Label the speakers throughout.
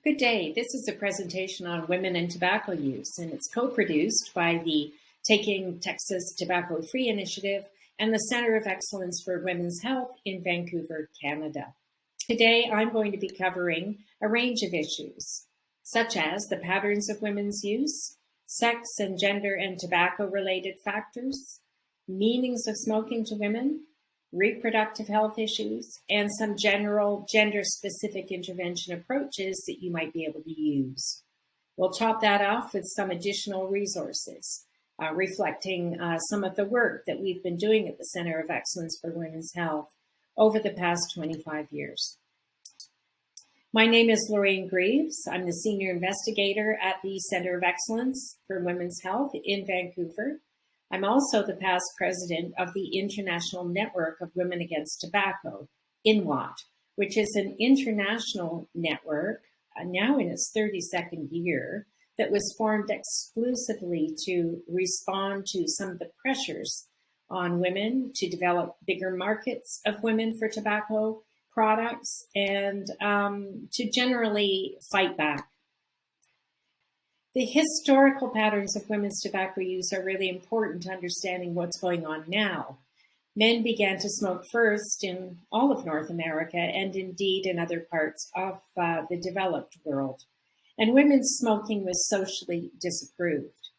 Speaker 1: Good day. This is a presentation on women and tobacco use, and it's co-produced by the Taking Texas Tobacco Free Initiative and the Center of Excellence for Women's Health in Vancouver, Canada. Today, I'm going to be covering a range of issues, such as the patterns of women's use, sex and gender and tobacco-related factors, meanings of smoking to women, reproductive health issues, and some general gender-specific intervention approaches that you might be able to use. We'll top that off with some additional resources, reflecting some of the work that we've been doing at the Center of Excellence for Women's Health over the past 25 years. My name is Lorraine Greaves. I'm the Senior Investigator at the Center of Excellence for Women's Health in Vancouver. I'm also the past president of the International Network of Women Against Tobacco, INWAT, which is an international network, now in its 32nd year, that was formed exclusively to respond to some of the pressures on women to develop bigger markets of women for tobacco products and to generally fight back. The historical patterns of women's tobacco use are really important to understanding what's going on now. Men began to smoke first in all of North America and indeed in other parts of the developed world. And women's smoking was socially disapproved.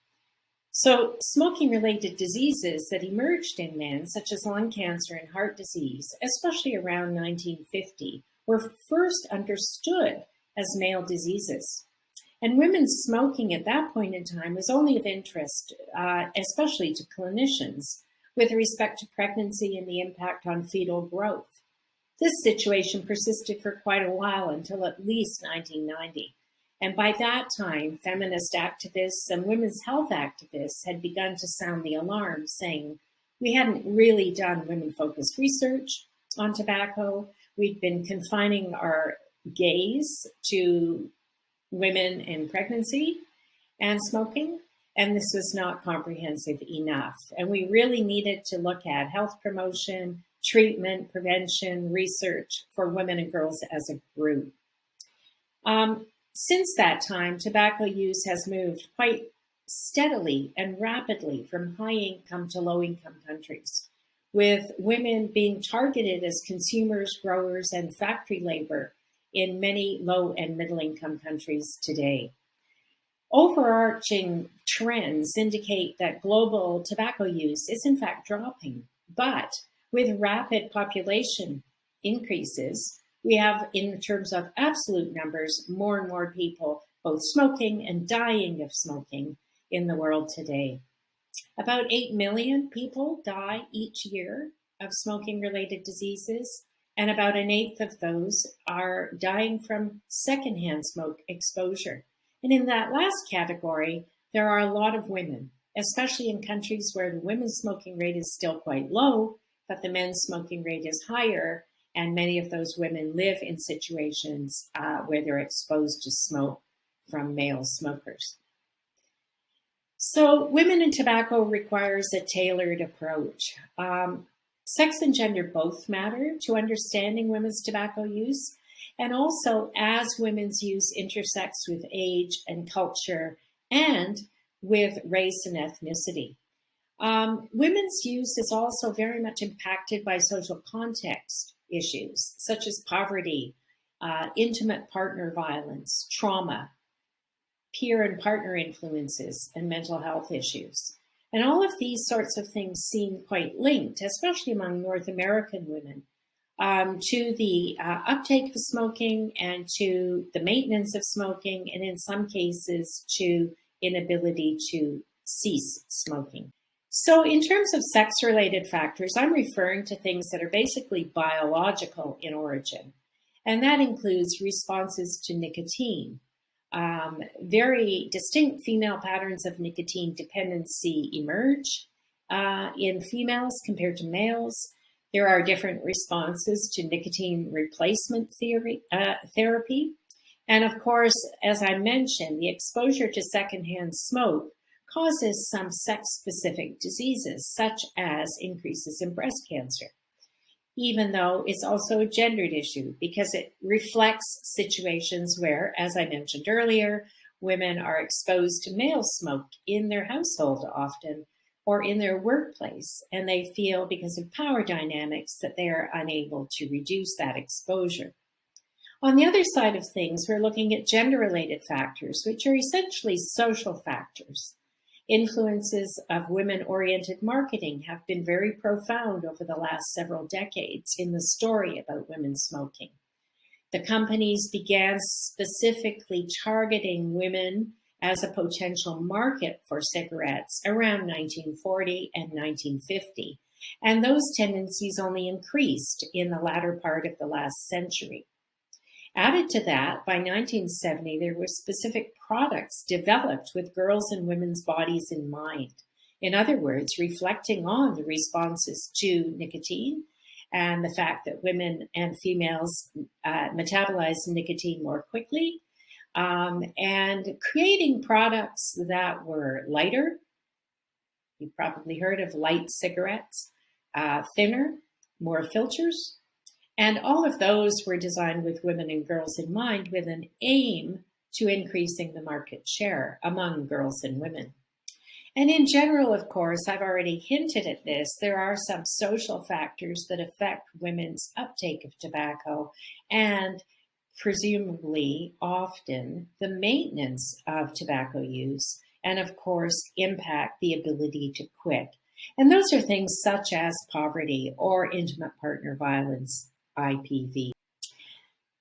Speaker 1: So smoking-related diseases that emerged in men, such as lung cancer and heart disease, especially around 1950, were first understood as male diseases. And women's smoking at that point in time was only of interest, especially to clinicians, with respect to pregnancy and the impact on fetal growth. This situation persisted for quite a while until at least 1990. And by that time, feminist activists and women's health activists had begun to sound the alarm, saying we hadn't really done women-focused research on tobacco. We'd been confining our gaze to women in pregnancy and smoking, and this was not comprehensive enough. And we really needed to look at health promotion, treatment, prevention, research for women and girls as a group. Since that time, tobacco use has moved quite steadily and rapidly from high-income to low-income countries, with women being targeted as consumers, growers, and factory labor in many low and middle income countries today. Overarching trends indicate that global tobacco use is in fact dropping, but with rapid population increases, we have, in terms of absolute numbers, more and more people both smoking and dying of smoking in the world today. About 8 million people die each year of smoking-related diseases, and about 1/8 of those are dying from secondhand smoke exposure. And in that last category, there are a lot of women, especially in countries where the women's smoking rate is still quite low, but the men's smoking rate is higher, and many of those women live in situations where they're exposed to smoke from male smokers. So women in tobacco requires a tailored approach. Sex and gender both matter to understanding women's tobacco use, and also as women's use intersects with age and culture and with race and ethnicity. Women's use is also very much impacted by social context issues, such as poverty, intimate partner violence, trauma, peer and partner influences, and mental health issues. And all of these sorts of things seem quite linked, especially among North American women, to the uptake of smoking and to the maintenance of smoking, and in some cases to inability to cease smoking. So in terms of sex-related factors, I'm referring to things that are basically biological in origin, and that includes responses to nicotine. Very distinct female patterns of nicotine dependency emerge in females compared to males. There are different responses to nicotine replacement therapy. And of course, as I mentioned, the exposure to secondhand smoke causes some sex-specific diseases, such as increases in breast cancer. even though it's also a gendered issue because it reflects situations where, as I mentioned earlier, women are exposed to male smoke in their household often or in their workplace, and they feel because of power dynamics that they are unable to reduce that exposure. On the other side of things, we're looking at gender-related factors, which are essentially social factors. Influences of women-oriented marketing have been very profound over the last several decades in the story about women smoking. The companies began specifically targeting women as a potential market for cigarettes around 1940 and 1950, and those tendencies only increased in the latter part of the last century. Added to that, by 1970, there were specific products developed with girls' and women's bodies in mind. In other words, reflecting on the responses to nicotine and the fact that women and females metabolize nicotine more quickly, and creating products that were lighter. You've probably heard of light cigarettes, thinner, more filters. And all of those were designed with women and girls in mind with an aim to increasing the market share among girls and women. And in general, of course, I've already hinted at this, there are some social factors that affect women's uptake of tobacco and presumably often the maintenance of tobacco use and, of course, impact the ability to quit. And those are things such as poverty or intimate partner violence, IPV.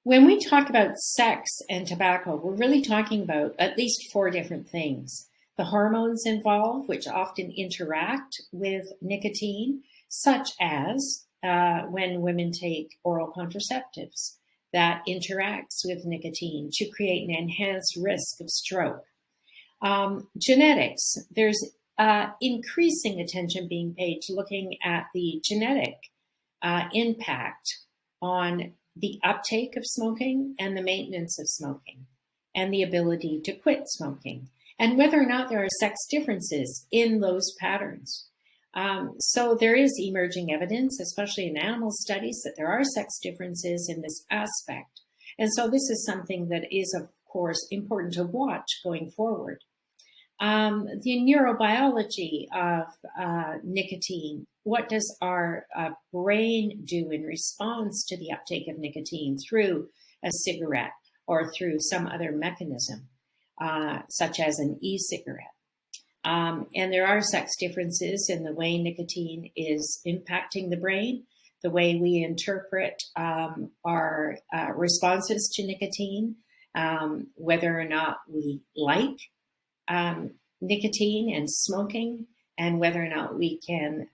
Speaker 1: When we talk about sex and tobacco, we're really talking about at least 4 different things. The hormones involved, which often interact with nicotine, such as when women take oral contraceptives, that interacts with nicotine to create an enhanced risk of stroke. Genetics, there's increasing attention being paid to looking at the genetic impact on the uptake of smoking and the maintenance of smoking and the ability to quit smoking, and whether or not there are sex differences in those patterns. So there is emerging evidence, especially in animal studies, that there are sex differences in this aspect. And so this is something that is, of course, important to watch going forward. The neurobiology of nicotine. What does our brain do in response to the uptake of nicotine through a cigarette or through some other mechanism, such as an e-cigarette? And there are sex differences in the way nicotine is impacting the brain, the way we interpret our responses to nicotine, whether or not we like nicotine and smoking, and whether or not we can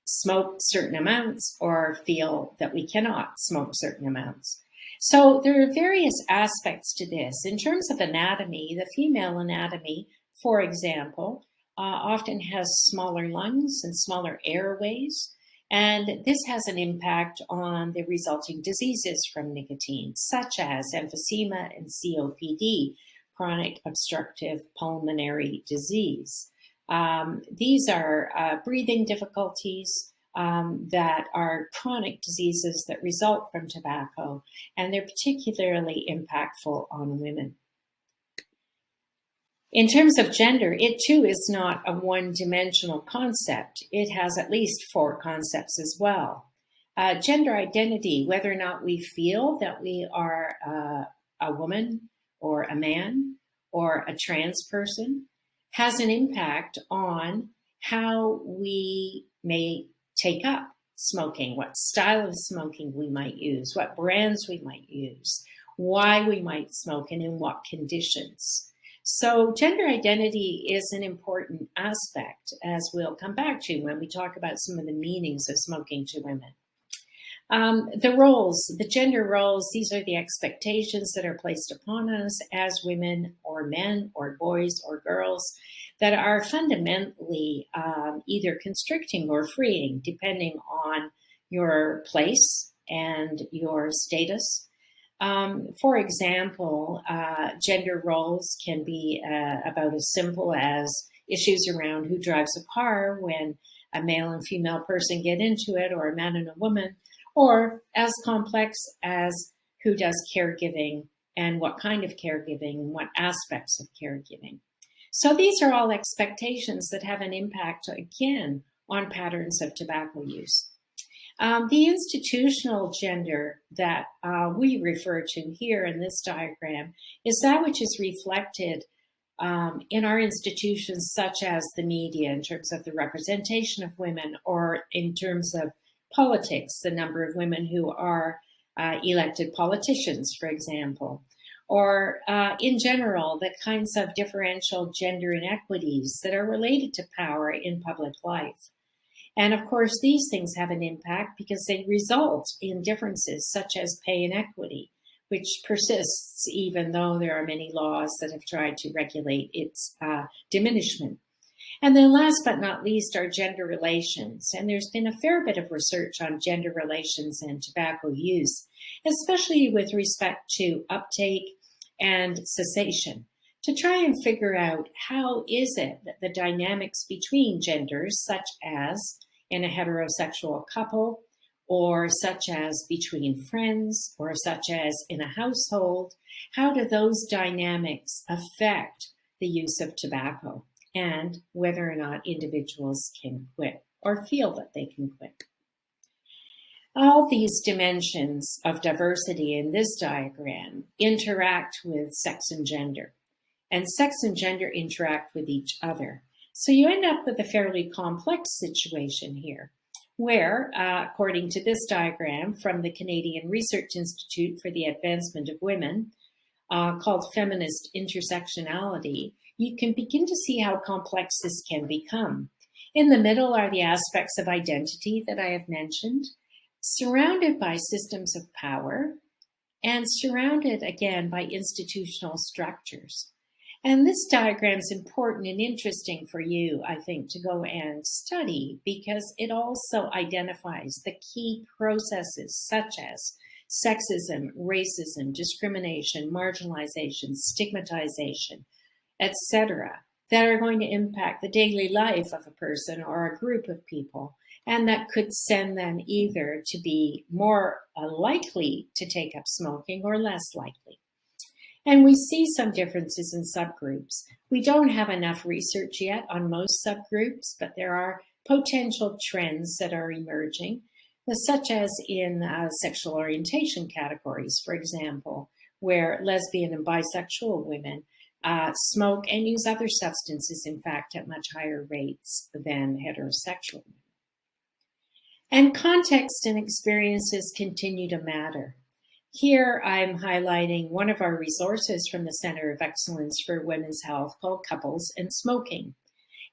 Speaker 1: smoke certain amounts or feel that we cannot smoke certain amounts. So there are various aspects to this. In terms of anatomy, the female anatomy, for example, often has smaller lungs and smaller airways, and this has an impact on the resulting diseases from nicotine, such as emphysema and COPD, chronic obstructive pulmonary disease. These are breathing difficulties that are chronic diseases that result from tobacco, and they're particularly impactful on women. In terms of gender, it too is not a one-dimensional concept. It has at least 4 concepts as well. Gender identity, whether or not we feel that we are a woman or a man or a trans person, has an impact on how we may take up smoking, what style of smoking we might use, what brands we might use, why we might smoke, and in what conditions. So gender identity is an important aspect, as we'll come back to when we talk about some of the meanings of smoking to women. The roles, the gender roles, these are the expectations that are placed upon us as women or men or boys or girls that are fundamentally either constricting or freeing, depending on your place and your status. For example, gender roles can be about as simple as issues around who drives a car when a male and female person get into it, or a man and a woman, or as complex as who does caregiving and what kind of caregiving and what aspects of caregiving. So these are all expectations that have an impact, again, on patterns of tobacco use. The institutional gender that we refer to here in this diagram is that which is reflected in our institutions, such as the media, in terms of the representation of women, or in terms of politics, the number of women who are elected politicians, for example, or in general, the kinds of differential gender inequities that are related to power in public life. And of course, these things have an impact because they result in differences such as pay inequity, which persists even though there are many laws that have tried to regulate its diminishment. And then last but not least are gender relations. And there's been a fair bit of research on gender relations and tobacco use, especially with respect to uptake and cessation, to try and figure out how is it that the dynamics between genders, such as in a heterosexual couple, or such as between friends, or such as in a household, how do those dynamics affect the use of tobacco and whether or not individuals can quit or feel that they can quit? All these dimensions of diversity in this diagram interact with sex and gender interact with each other. So you end up with a fairly complex situation here, where, according to this diagram from the Canadian Research Institute for the Advancement of Women, called Feminist Intersectionality, you can begin to see how complex this can become. In the middle are the aspects of identity that I have mentioned, surrounded by systems of power, and surrounded again by institutional structures. And this diagram is important and interesting for you, I think, to go and study, because it also identifies the key processes such as sexism, racism, discrimination, marginalization, stigmatization, etc., that are going to impact the daily life of a person or a group of people, and that could send them either to be more likely to take up smoking or less likely. And we see some differences in subgroups. We don't have enough research yet on most subgroups, but there are potential trends that are emerging, such as in sexual orientation categories, for example, where lesbian and bisexual women smoke and use other substances, in fact, at much higher rates than heterosexual women. And context and experiences continue to matter. Here, I'm highlighting one of our resources from the Center of Excellence for Women's Health called Couples and Smoking.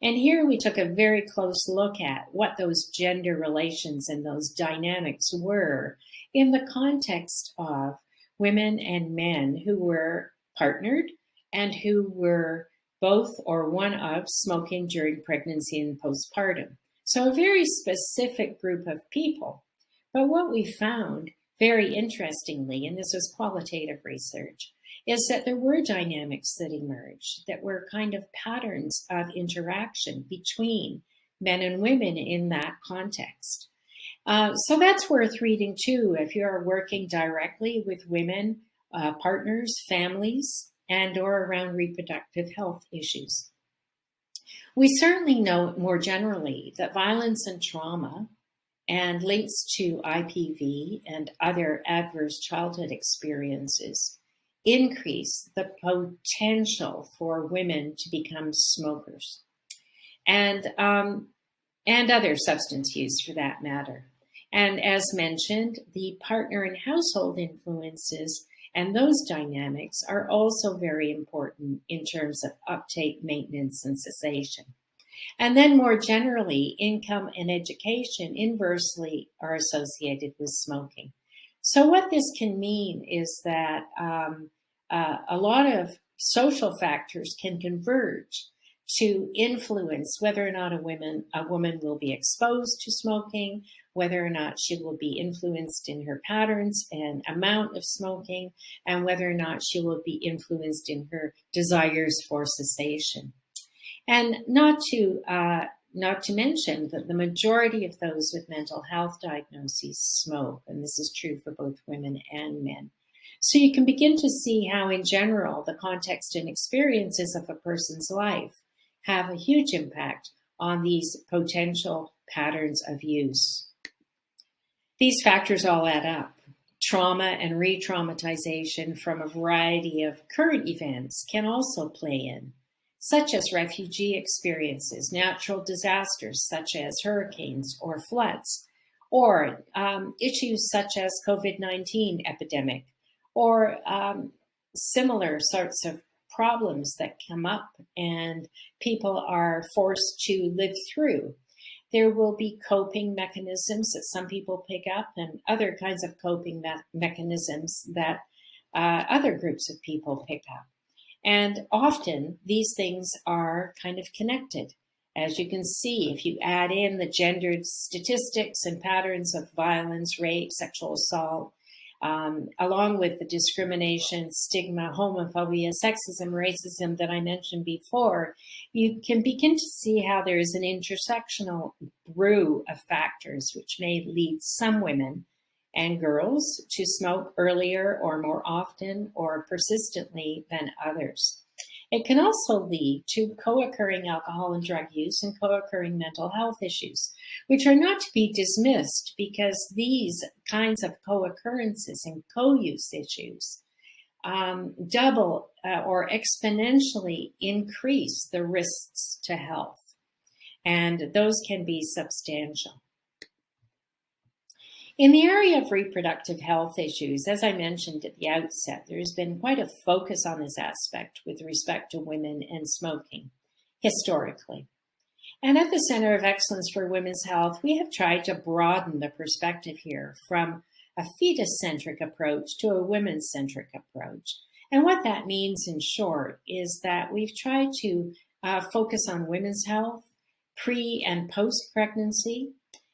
Speaker 1: And here we took a very close look at what those gender relations and those dynamics were in the context of women and men who were partnered and who were both or one of smoking during pregnancy and postpartum. So a very specific group of people. But what we found, very interestingly, and this was qualitative research, is that there were dynamics that emerged that were kind of patterns of interaction between men and women in that context. So that's worth reading too if you're working directly with women, partners, families, and or around reproductive health issues. We certainly know more generally that violence and trauma and links to IPV and other adverse childhood experiences increase the potential for women to become smokers and other substance use for that matter. And as mentioned, the partner and household influences and those dynamics are also very important in terms of uptake, maintenance, and cessation. And then more generally, income and education inversely are associated with smoking. So what this can mean is that a lot of social factors can converge to influence whether or not a woman will be exposed to smoking, whether or not she will be influenced in her patterns and amount of smoking, and whether or not she will be influenced in her desires for cessation. And not to not to mention that the majority of those with mental health diagnoses smoke, and this is true for both women and men. So you can begin to see how, in general, the context and experiences of a person's life have a huge impact on these potential patterns of use. These factors all add up. Trauma and re-traumatization from a variety of current events can also play in, such as refugee experiences, natural disasters such as hurricanes or floods, or issues such as COVID-19 epidemic, or similar sorts of problems that come up and people are forced to live through. There will be coping mechanisms that some people pick up and other kinds of coping mechanisms that other groups of people pick up. And often these things are kind of connected. As you can see, if you add in the gendered statistics and patterns of violence, rape, sexual assault, along with the discrimination, stigma, homophobia, sexism, racism that I mentioned before, you can begin to see how there is an intersectional brew of factors which may lead some women and girls to smoke earlier or more often or persistently than others. It can also lead to co-occurring alcohol and drug use and co-occurring mental health issues, which are not to be dismissed because these kinds of co-occurrences and co-use issues double or exponentially increase the risks to health, and those can be substantial. In the area of reproductive health issues, as I mentioned at the outset, there has been quite a focus on this aspect with respect to women and smoking historically. And at the Center of Excellence for Women's Health, we have tried to broaden the perspective here from a fetus-centric approach to a women-centric approach. And what that means in short is that we've tried to focus on women's health, pre and post-pregnancy,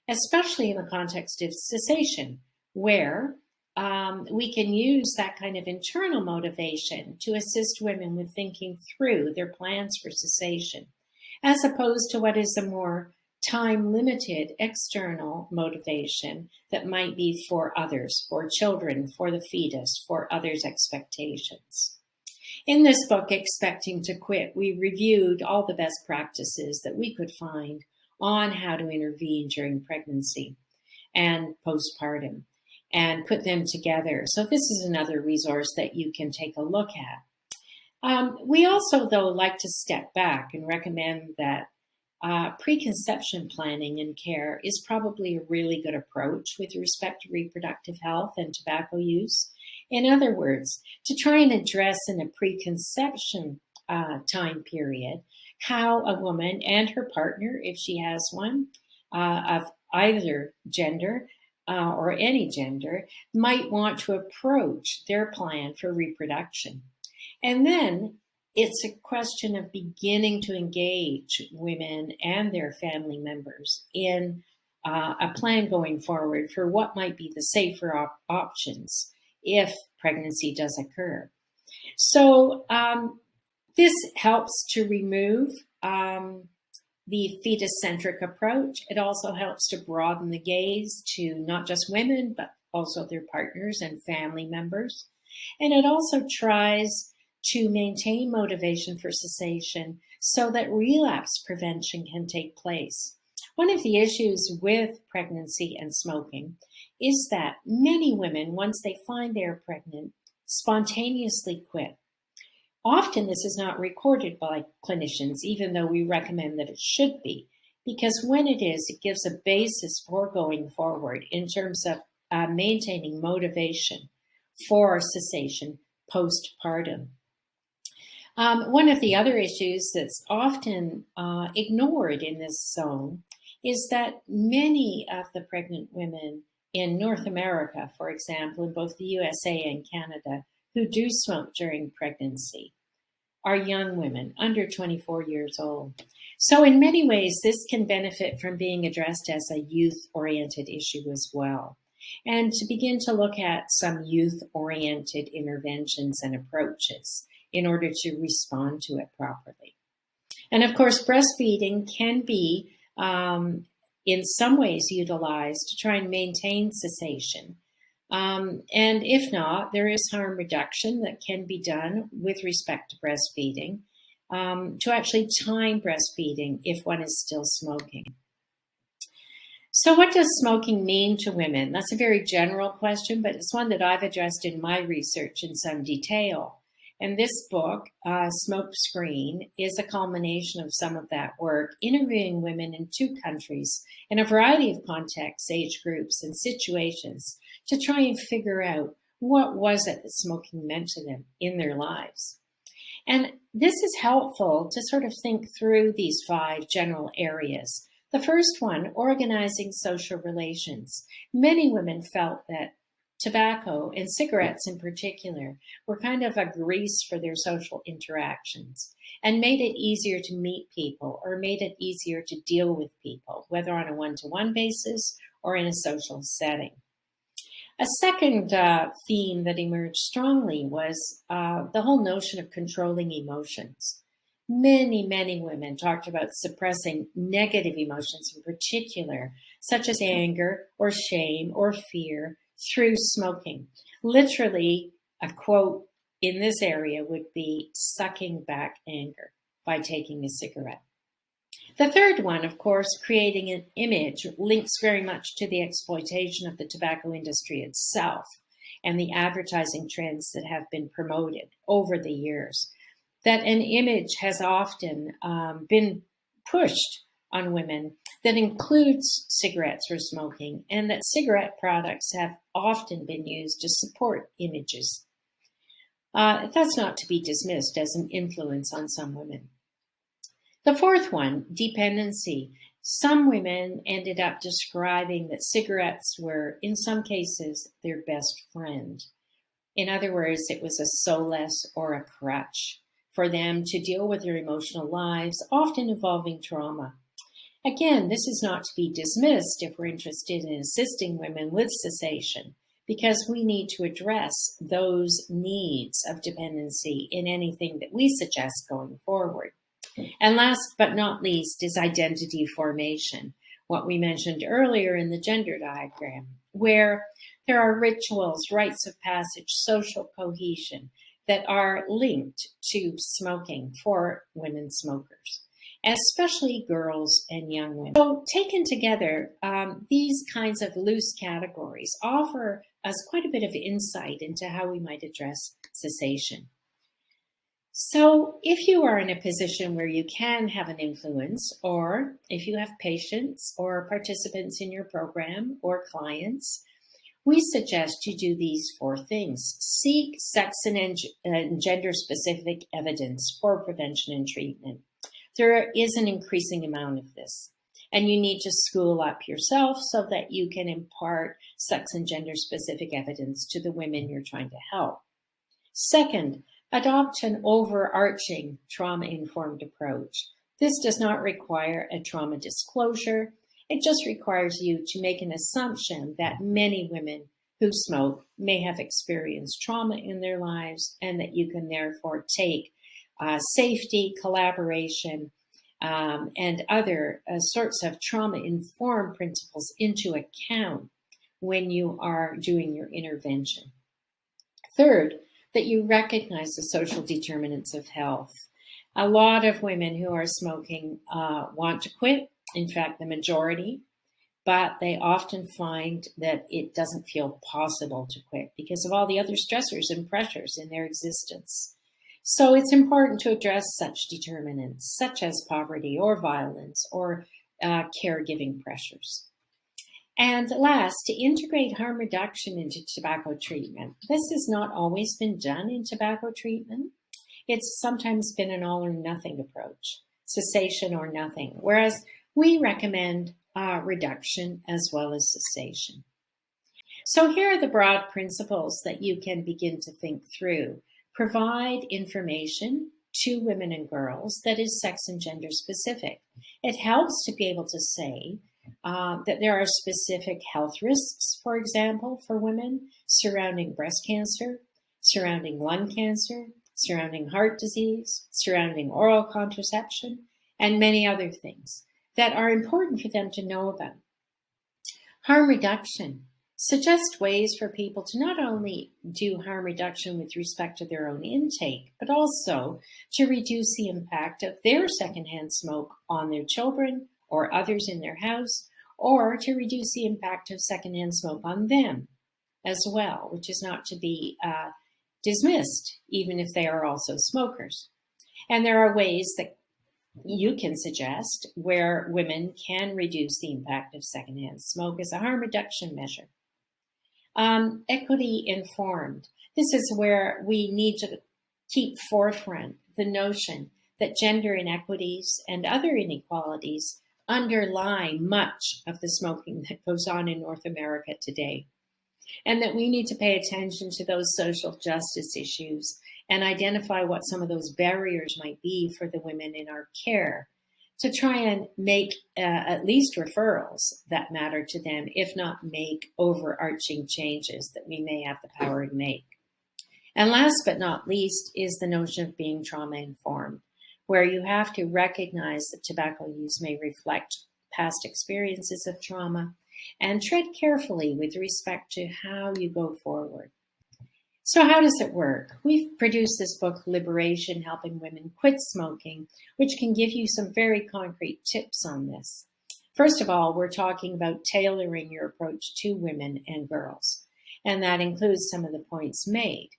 Speaker 1: especially in the context of cessation, where we can use that kind of internal motivation to assist women with thinking through their plans for cessation, as opposed to what is a more time-limited external motivation that might be for others, for children, for the fetus, for others' expectations. In this book, Expecting to Quit, we reviewed all the best practices that we could find on how to intervene during pregnancy and postpartum and put them together. So this is another resource that you can take a look at. We also, though, like to step back and recommend that preconception planning and care is probably a really good approach with respect to reproductive health and tobacco use. In other words, to try and address in a preconception time period how a woman and her partner, if she has one, of either gender or any gender, might want to approach their plan for reproduction. And then it's a question of beginning to engage women and their family members in a plan going forward for what might be the safer options if pregnancy does occur. So this helps to remove the fetus-centric approach. It also helps to broaden the gaze to not just women, but also their partners and family members. And it also tries to maintain motivation for cessation so that relapse prevention can take place. One of the issues with pregnancy and smoking is that many women, once they find they're pregnant, spontaneously quit. Often this is not recorded by clinicians, even though we recommend that it should be, because when it is, it gives a basis for going forward in terms of maintaining motivation for cessation postpartum. One of the other issues that's often ignored in this zone is that many of the pregnant women in North America, for example, in both the USA and Canada, who do smoke during pregnancy are young women under 24 years old. So in many ways, this can benefit from being addressed as a youth-oriented issue as well, and to begin to look at some youth-oriented interventions and approaches in order to respond to it properly. And of course, breastfeeding can be in some ways utilized to try and maintain cessation. And if not, there is harm reduction that can be done with respect to breastfeeding to actually time breastfeeding if one is still smoking. So what does smoking mean to women? That's a very general question, but it's one that I've addressed in my research in some detail. And this book, Smoke Screen, is a culmination of some of that work, interviewing women in 2 countries in a variety of contexts, age groups, and situations to try and figure out what was it that smoking meant to them in their lives. And this is helpful to sort of think through these 5 general areas. The first one, organizing social relations. Many women felt that tobacco, and cigarettes in particular, were kind of a grease for their social interactions and made it easier to meet people or made it easier to deal with people, whether on a one-to-one basis or in a social setting. A second theme that emerged strongly was the whole notion of controlling emotions. Many, many women talked about suppressing negative emotions in particular, such as anger or shame or fear, through smoking. Literally, a quote in this area would be sucking back anger by taking a cigarette. The third one, of course, creating an image, links very much to the exploitation of the tobacco industry itself and the advertising trends that have been promoted over the years. That an image has often been pushed on women that includes cigarettes for smoking, and that cigarette products have often been used to support images. That's not to be dismissed as an influence on some women. The fourth one, dependency. Some women ended up describing that cigarettes were, in some cases, their best friend. In other words, it was a solace or a crutch for them to deal with their emotional lives, often involving trauma. Again, this is not to be dismissed if we're interested in assisting women with cessation, because we need to address those needs of dependency in anything that we suggest going forward. And last but not least is identity formation, what we mentioned earlier in the gender diagram, where there are rituals, rites of passage, social cohesion that are linked to smoking for women smokers, especially girls and young women. So taken together, these kinds of loose categories offer us quite a bit of insight into how we might address cessation. So if you are in a position where you can have an influence, or if you have patients or participants in your program or clients, we suggest you do these 4 things. Seek sex and gender-specific evidence for prevention and treatment. There is an increasing amount of this, and you need to school up yourself so that you can impart sex and gender-specific evidence to the women you're trying to help. Second, adopt an overarching trauma-informed approach. This does not require a trauma disclosure. It just requires you to make an assumption that many women who smoke may have experienced trauma in their lives, and that you can therefore take safety, collaboration, and other sorts of trauma-informed principles into account when you are doing your intervention. Third, that you recognize the social determinants of health. A lot of women who are smoking want to quit, in fact, the majority, but they often find that it doesn't feel possible to quit because of all the other stressors and pressures in their existence. So it's important to address such determinants, such as poverty or violence or caregiving pressures. And last, to integrate harm reduction into tobacco treatment. This has not always been done in tobacco treatment. It's sometimes been an all or nothing approach, cessation or nothing, whereas we recommend reduction as well as cessation. So here are the broad principles that you can begin to think through. Provide information to women and girls that is sex and gender specific. It helps to be able to say that there are specific health risks, for example, for women surrounding breast cancer, surrounding lung cancer, surrounding heart disease, surrounding oral contraception, and many other things that are important for them to know about. Harm reduction. Suggest ways for people to not only do harm reduction with respect to their own intake, but also to reduce the impact of their secondhand smoke on their children or others in their house, or to reduce the impact of secondhand smoke on them as well, which is not to be dismissed, even if they are also smokers. And there are ways that you can suggest where women can reduce the impact of secondhand smoke as a harm reduction measure. Equity informed. This is where we need to keep forefront the notion that gender inequities and other inequalities underlie much of the smoking that goes on in North America today, and that we need to pay attention to those social justice issues and identify what some of those barriers might be for the women in our care, to try and make at least referrals that matter to them, if not make overarching changes that we may have the power to make. And last but not least is the notion of being trauma-informed, where you have to recognize that tobacco use may reflect past experiences of trauma and tread carefully with respect to how you go forward. So how does it work? We've produced this book, Liberation, Helping Women Quit Smoking, which can give you some very concrete tips on this. First of all, we're talking about tailoring your approach to women and girls, and that includes some of the points made.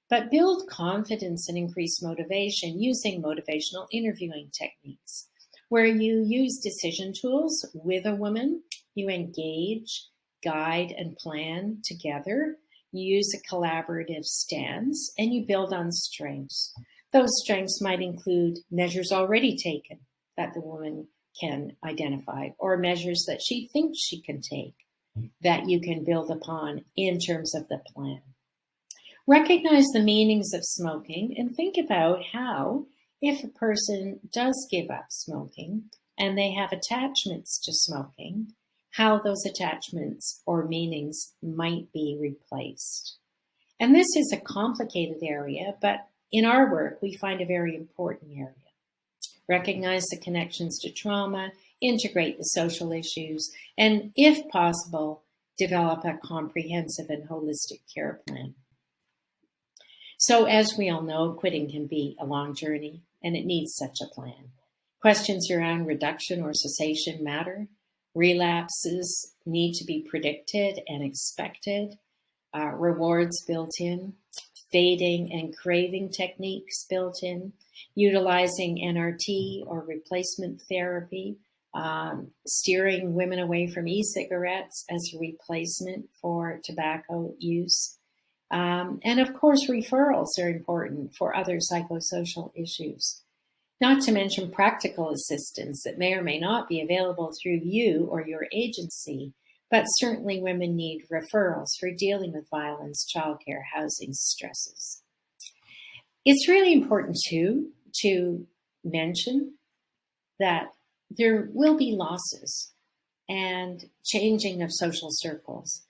Speaker 1: But build confidence and increase motivation using motivational interviewing techniques, where you use decision tools with a woman, you engage, guide, and plan together. You use a collaborative stance, and you build on strengths. Those strengths might include measures already taken that the woman can identify, or measures that she thinks she can take that you can build upon in terms of the plan. Recognize the meanings of smoking and think about how, if a person does give up smoking and they have attachments to smoking, how those attachments or meanings might be replaced. And this is a complicated area, but in our work, we find a very important area. Recognize the connections to trauma, integrate the social issues, and if possible, develop a comprehensive and holistic care plan. So as we all know, quitting can be a long journey, and it needs such a plan. Questions around reduction or cessation matter. Relapses need to be predicted and expected. Rewards built in. Fading and craving techniques built in. Utilizing NRT or replacement therapy. Steering women away from e-cigarettes as a replacement for tobacco use. And of course, referrals are important for other psychosocial issues. Not to mention practical assistance that may or may not be available through you or your agency, but certainly women need referrals for dealing with violence, childcare, housing stresses. It's really important too to mention that there will be losses and changing of social circles.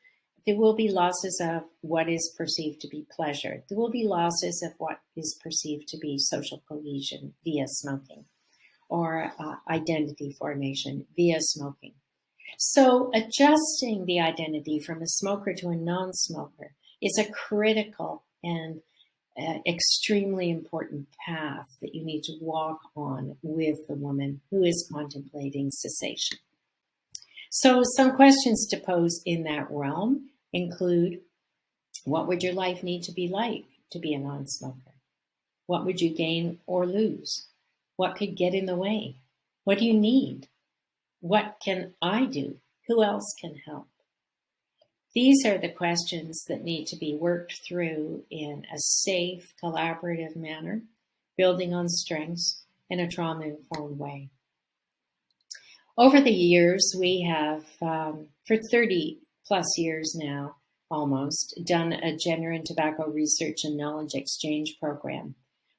Speaker 1: There will be losses of what is perceived to be pleasure. There will be losses of what is perceived to be social cohesion via smoking, or identity formation via smoking. So adjusting the identity from a smoker to a non-smoker is a critical and extremely important path that you need to walk on with the woman who is contemplating cessation. So some questions to pose in that realm include, what would your life need to be like to be a non-smoker? What would you gain or lose? What could get in the way? What do you need? What can I do? Who else can help? These are the questions that need to be worked through in a safe, collaborative manner, building on strengths in a trauma-informed way. Over the years, we have, for 30 plus years now, almost, done a gender and tobacco research and knowledge exchange program.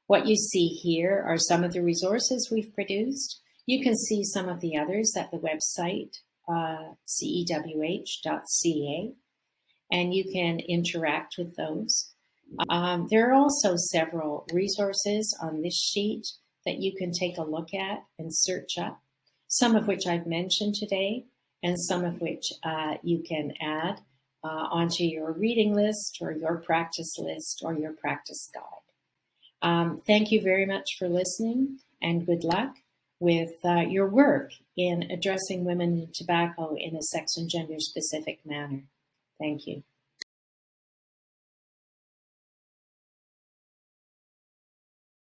Speaker 1: What you see here are some of the resources we've produced. You can see some of the others at the website, cewh.ca, and you can interact with those. There are also several resources on this sheet that you can take a look at and search up. some of which I've mentioned today, and some of which you can add onto your reading list or your practice list or your practice guide. Thank you very much for listening, and good luck with your work in addressing women in tobacco in a sex and gender specific manner. Thank you.